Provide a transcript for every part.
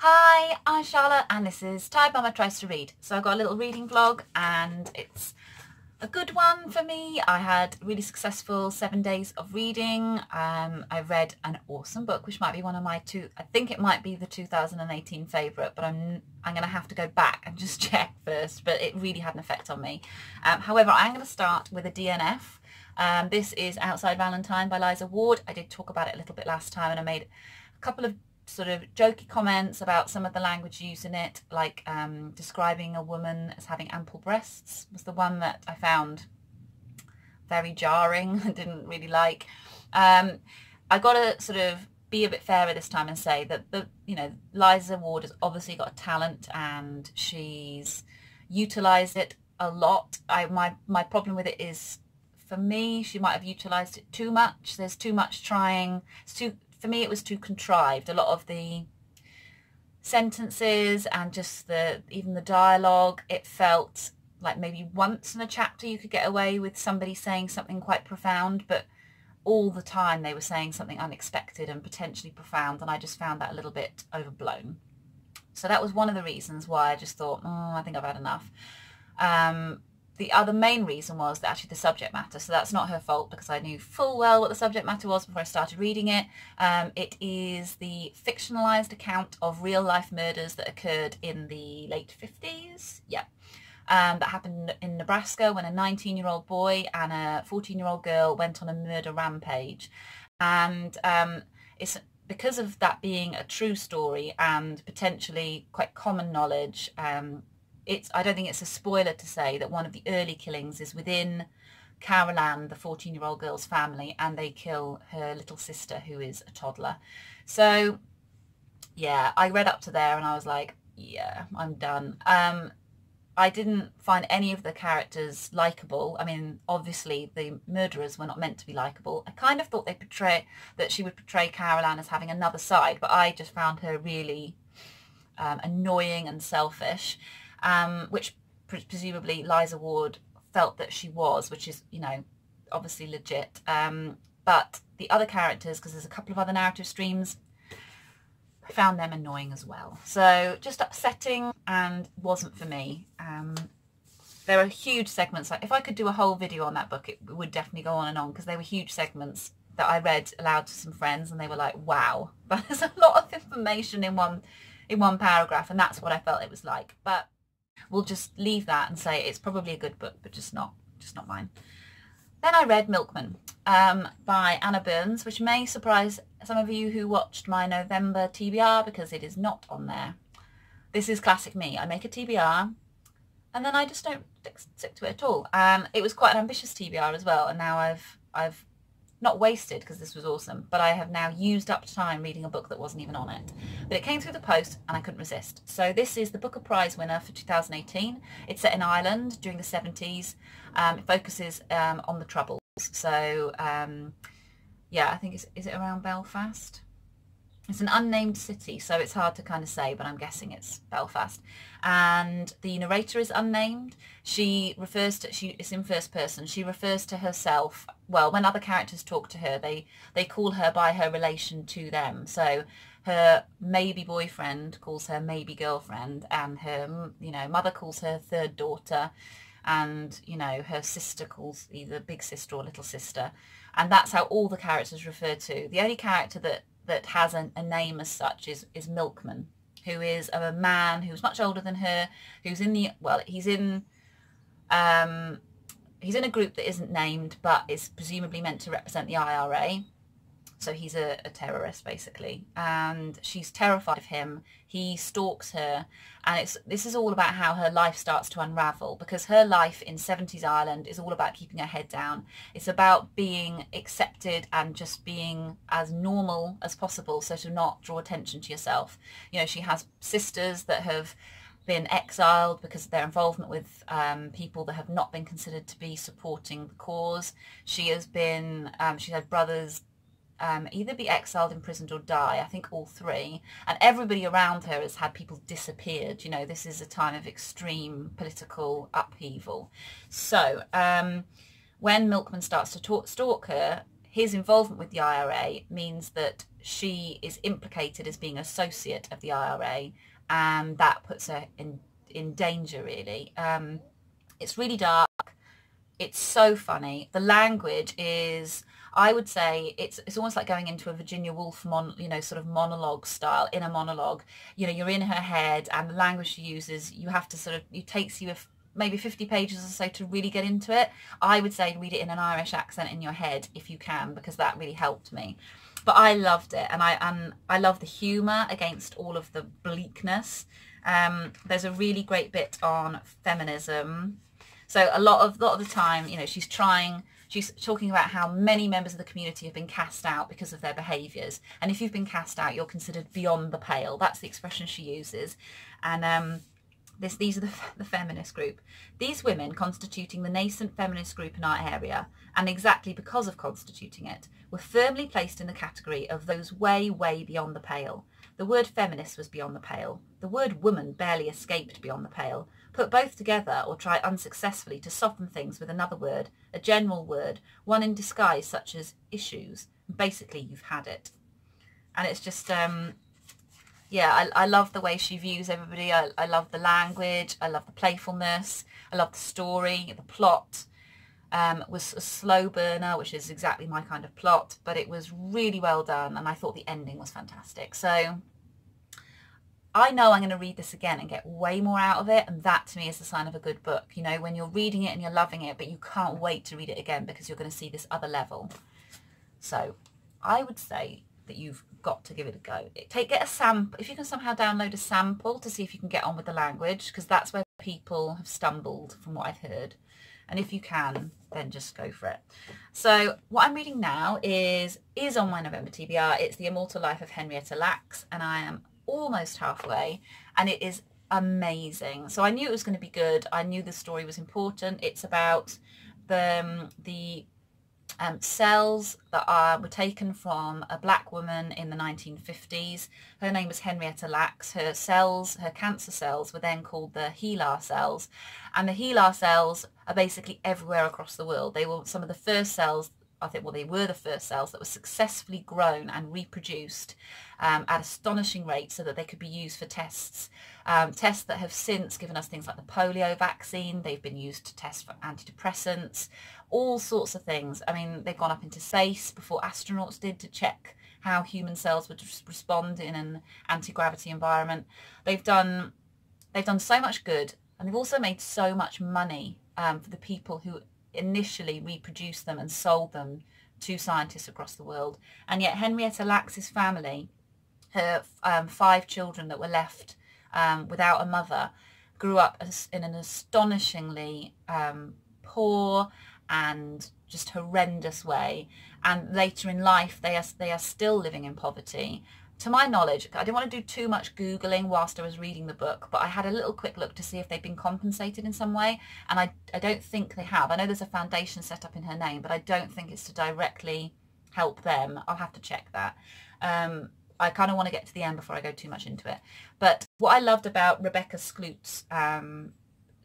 Hi, I'm Charlotte and this is Tired Mama Tries to Read. So I've got a little reading vlog and it's a good one for me. I had a really successful 7 days of reading. I read an awesome book, which might be one of my I think it might be the 2018 favourite, but I'm going to have to go back and just check first, but it really had an effect on me. However, I'm going to start with a DNF. This is Outside Valentine by Liza Ward. I did talk about it a little bit last time and I made a couple of sort of jokey comments about some of the language used in it, like describing a woman as having ample breasts was the one that I found very jarring and didn't really like. I got to sort of be a bit fairer this time and say that Liza Ward has obviously got a talent and she's utilised it a lot. My problem with it is, for me, she might have utilised it too much. There's too much trying. For me, it was too contrived. A lot of the sentences and just even the dialogue, it felt like maybe once in a chapter you could get away with somebody saying something quite profound, but all the time they were saying something unexpected and potentially profound, and I just found that a little bit overblown. So that was one of the reasons why I just thought, I think I've had enough. The other main reason was that actually the subject matter, so that's not her fault because I knew full well what the subject matter was before I started reading it. It is the fictionalised account of real life murders that occurred in the late 50s. Yeah. That happened in Nebraska when a 19-year-old boy and a 14-year-old girl went on a murder rampage. And it's because of that being a true story and potentially quite common knowledge, I don't think it's a spoiler to say that one of the early killings is within Carol Ann, the 14-year-old girl's family, and they kill her little sister, who is a toddler. So, yeah, I read up to there and I was like, yeah, I'm done. I didn't find any of the characters likeable. I mean, obviously the murderers were not meant to be likeable. I kind of thought that she would portray Carol Ann as having another side, but I just found her really annoying and selfish. Which presumably Liza Ward felt that she was, which is, obviously legit. But the other characters, because there's a couple of other narrative streams, I found them annoying as well. So just upsetting and wasn't for me. There are huge segments. Like if I could do a whole video on that book, it would definitely go on and on, because there were huge segments that I read aloud to some friends and they were like, wow, but there's a lot of information in one paragraph, and that's what I felt it was like. But we'll just leave that and say it's probably a good book, but just not mine. Then I read Milkman by Anna Burns, which may surprise some of you who watched my November TBR, because it is not on there. This is classic me. I make a TBR and then I just don't stick to it at all. It was quite an ambitious TBR as well, and now I've not wasted, because this was awesome, but I have now used up time reading a book that wasn't even on it. But it came through the post and I couldn't resist. So this is the Booker Prize winner for 2018. It's set in Ireland during the 70s. It focuses on the Troubles. So yeah, I think is it around Belfast? It's an unnamed city, so it's hard to kind of say, but I'm guessing it's Belfast. And the narrator is unnamed. It's in first person. She refers to herself, well, when other characters talk to her, they call her by her relation to them. So her maybe boyfriend calls her maybe girlfriend, and her, mother calls her third daughter, and, her sister calls either big sister or little sister. And that's how all the characters refer to. The only character that has a name as such is Milkman, who is a man who's much older than her, who's in he's in a group that isn't named but is presumably meant to represent the IRA. So he's a terrorist, basically, and she's terrified of him. He stalks her, and this is all about how her life starts to unravel, because her life in 70s Ireland is all about keeping her head down. It's about being accepted and just being as normal as possible, so to not draw attention to yourself. She has sisters that have been exiled because of their involvement with people that have not been considered to be supporting the cause. She's had brothers either be exiled, imprisoned or die, I think all three, and everybody around her has had people disappeared. This is a time of extreme political upheaval. So when Milkman starts to stalk her, his involvement with the IRA means that she is implicated as being an associate of the IRA, and that puts her in danger, really. It's really dark. It's so funny. The language is, I would say, it's almost like going into a Virginia Woolf sort of monologue style, inner monologue. You know, you're in her head, and the language she uses, you have to sort of, it takes you maybe 50 pages or so to really get into it. I would say read it in an Irish accent in your head if you can, because that really helped me. But I loved it, and I love the humour against all of the bleakness. There's a really great bit on feminism. So a lot of the time, you know, she's talking about how many members of the community have been cast out because of their behaviours. And if you've been cast out, you're considered beyond the pale. That's the expression she uses. And these are the feminist group. These women constituting the nascent feminist group in our area, and exactly because of constituting it, were firmly placed in the category of those way, way beyond the pale. The word feminist was beyond the pale. The word woman barely escaped beyond the pale. Put both together, or try unsuccessfully to soften things with another word, a general word, one in disguise such as issues. Basically, you've had it. And it's just, yeah, I love the way she views everybody. I love the language. I love the playfulness. I love the story. The plot was a slow burner, which is exactly my kind of plot, but it was really well done, and I thought the ending was fantastic. So I know I'm going to read this again and get way more out of it, and that to me is the sign of a good book. You know, when you're reading it and you're loving it, but you can't wait to read it again because you're going to see this other level. So I would say that you've got to give it a go. Get a sample, if you can somehow download a sample to see if you can get on with the language, because that's where people have stumbled from what I've heard. And if you can, then just go for it. So what I'm reading now is on my November TBR. It's The Immortal Life of Henrietta Lacks, and I am almost halfway, and it is amazing. So I knew it was going to be good. I knew the story was important. It's about the cells that were taken from a black woman in the 1950s. Her name was Henrietta Lacks. Her cells, her cancer cells, were then called the HeLa cells, and the HeLa cells are basically everywhere across the world. They were some of the first cells, I think, well, they were the first cells that were successfully grown and reproduced at astonishing rates so that they could be used for tests. Tests that have since given us things like the polio vaccine. They've been used to test for antidepressants, all sorts of things. I mean, they've gone up into space before astronauts did, to check how human cells would respond in an anti-gravity environment. They've done so much good, and they've also made so much money for the people who initially reproduced them and sold them to scientists across the world. And yet Henrietta Lacks' family, her 5 children that were left without a mother, grew up in an astonishingly poor and just horrendous way, and later in life they are still living in poverty. To my knowledge, I didn't want to do too much Googling whilst I was reading the book, but I had a little quick look to see if they've been compensated in some way, and I don't think they have. I know there's a foundation set up in her name, but I don't think it's to directly help them. I'll have to check that. I kind of want to get to the end before I go too much into it. But what I loved about Rebecca Skloot's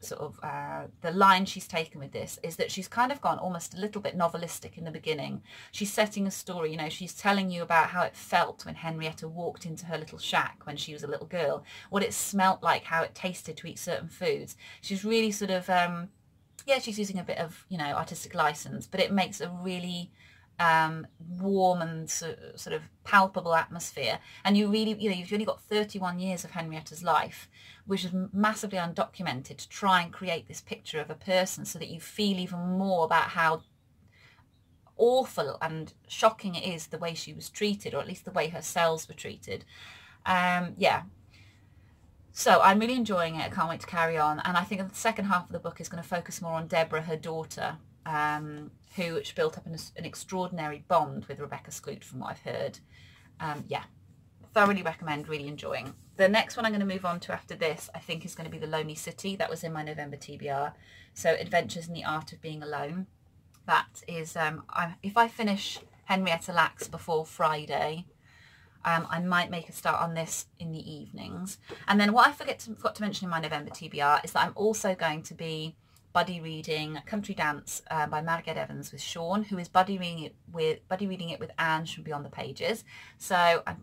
the line she's taken with this is that she's kind of gone almost a little bit novelistic in the beginning. She's setting a story, you know, she's telling you about how it felt when Henrietta walked into her little shack when she was a little girl, what it smelt like, how it tasted to eat certain foods. She's really sort of, yeah, she's using a bit of, you know, artistic license, but it makes a really warm and sort of palpable atmosphere. And you really, you know, you've only got 31 years of Henrietta's life, which is massively undocumented, to try and create this picture of a person so that you feel even more about how awful and shocking it is the way she was treated, or at least the way her cells were treated. Yeah. So I'm really enjoying it. I can't wait to carry on. And I think the second half of the book is going to focus more on Deborah, her daughter, which built up an extraordinary bond with Rebecca Skloot, from what I've heard. Yeah, thoroughly recommend, really enjoying. The next one I'm going to move on to after this, I think, is going to be The Lonely City. That was in my November TBR. So Adventures in the Art of Being Alone. That is, if I finish Henrietta Lacks before Friday, I might make a start on this in the evenings. And then what I forgot to mention in my November TBR is that I'm also going to be buddy reading Country Dance by Margiad Evans with Sean, who is buddy reading it with Ange from Beyond the Pages. So I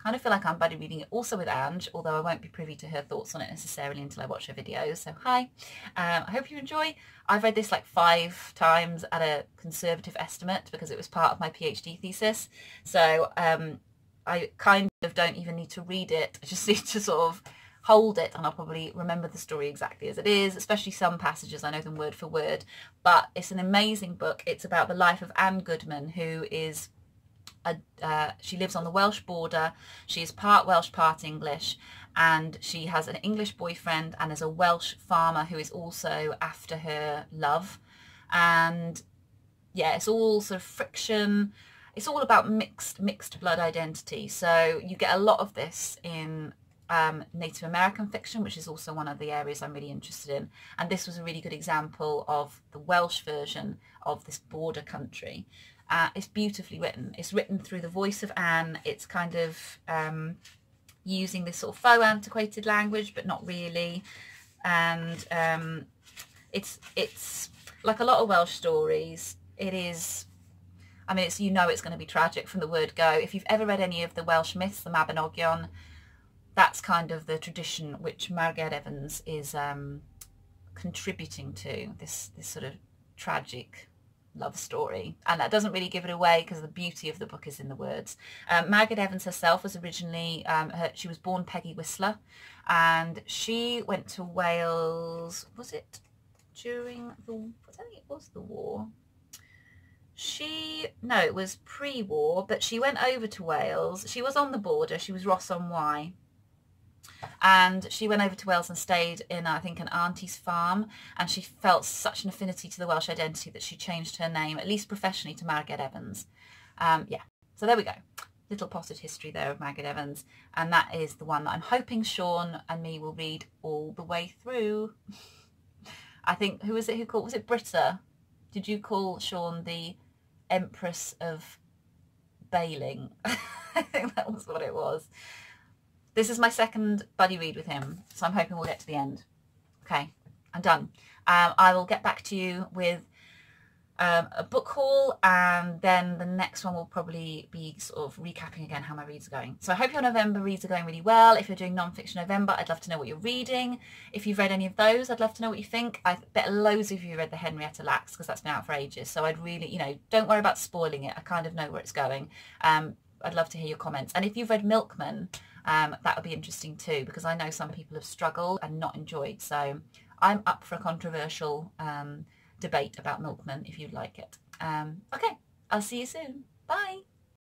kind of feel like I'm buddy reading it also with Ange, although I won't be privy to her thoughts on it necessarily until I watch her videos. So hi, I hope you enjoy. I've read this like 5 times at a conservative estimate because it was part of my PhD thesis. So I kind of don't even need to read it. I just need to sort of hold it, and I'll probably remember the story exactly as it is, especially some passages. I know them word for word, but it's an amazing book. It's about the life of Anne Goodman, who is she lives on the Welsh border. She is part Welsh, part English, and she has an English boyfriend and is a Welsh farmer who is also after her love. And yeah, it's all sort of friction. It's all about mixed blood identity. So you get a lot of this in Native American fiction, which is also one of the areas I'm really interested in. And this was a really good example of the Welsh version of this border country. It's beautifully written. It's written through the voice of Anne. It's kind of using this sort of faux antiquated language, but not really. And it's like a lot of Welsh stories. It is, I mean, it's, you know, it's going to be tragic from the word go. If you've ever read any of the Welsh myths, the Mabinogion, that's kind of the tradition which Margiad Evans is contributing to, this sort of tragic love story. And that doesn't really give it away because the beauty of the book is in the words. Margiad Evans herself was originally, she was born Peggy Whistler, and she went to Wales, was it during the, I don't think it was the war. No, it was pre-war, but she went over to Wales. She was on the border, she was Ross on Wye. And she went over to Wales and stayed in, I think, an auntie's farm, and she felt such an affinity to the Welsh identity that she changed her name, at least professionally, to Margiad Evans. Yeah, so there we go. Little potted history there of Margiad Evans, and that is the one that I'm hoping Sean and me will read all the way through. I think, who was it who called, was it Britta? Did you call Sean the Empress of Bailing? I think that was what it was. This is my second buddy read with him, so I'm hoping we'll get to the end. Okay, I'm done. I will get back to you with a book haul, and then the next one will probably be sort of recapping again how my reads are going. So I hope your November reads are going really well. If you're doing non-fiction November, I'd love to know what you're reading. If you've read any of those, I'd love to know what you think. I bet loads of you read the Henrietta Lacks, because that's been out for ages. So I'd really, you know, don't worry about spoiling it. I kind of know where it's going. I'd love to hear your comments. And if you've read Milkman, that would be interesting too, because I know some people have struggled and not enjoyed. So I'm up for a controversial debate about Milkman if you'd like it. Okay, I'll see you soon. Bye.